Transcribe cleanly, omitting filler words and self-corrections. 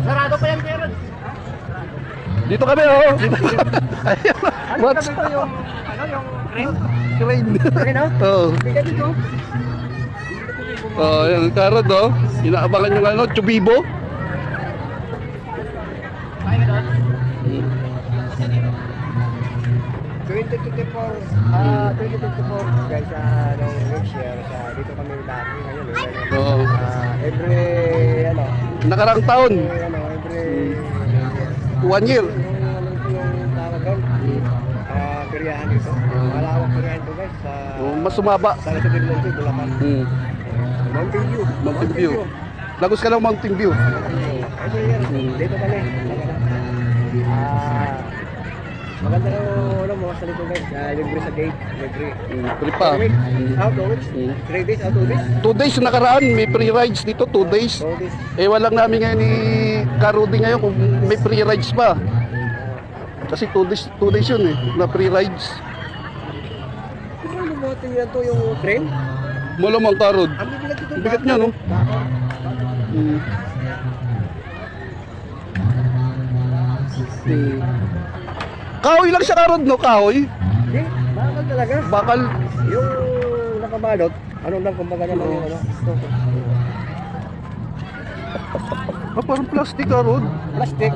Sarado pa yan, Karen. Dito kami, oh. Dito. Ayan. What's Ito yung, yung crane. crane? Crane, no? Oo. Bigat ito. Oh, yan, karod, oh. Inaabangan yung ano, Chubibo. Kaya ka doon? 2024 guys, nung next year, dito kami dati ngayon. Oo. Every, Nakaraang taon. every 1 year. yung tawag doon, peryahan dito. Malawak peryahan ito guys, Oh, mas sumaba. sa Resident Evil, Bulacan. Mountain View. Mountain View. Lagos ka ng Mountain View. Every year, dito kami. Maganda ng mga salito guys, libre sa gate, libre. Free pa. How to weeks? 3 days, how to days? 2 days yung nakaraan, may free rides dito, 2 days. 2 days. Eh, walang namin ngayon ni Karudi ngayon kung may free rides pa. Kasi 2 days yun eh, na free rides. Kung ano mo tingnan to yung train? Malamang Karod. Ang bigat ito. Ang bigat niya, no? Kahoy lang siya, Karod, no? Kahoy. Hindi, bakal talaga. Bakal. Yung nakabalot, ano lang kumbaga naman yung ano. Ah, parang plastic, Karod. Plastic.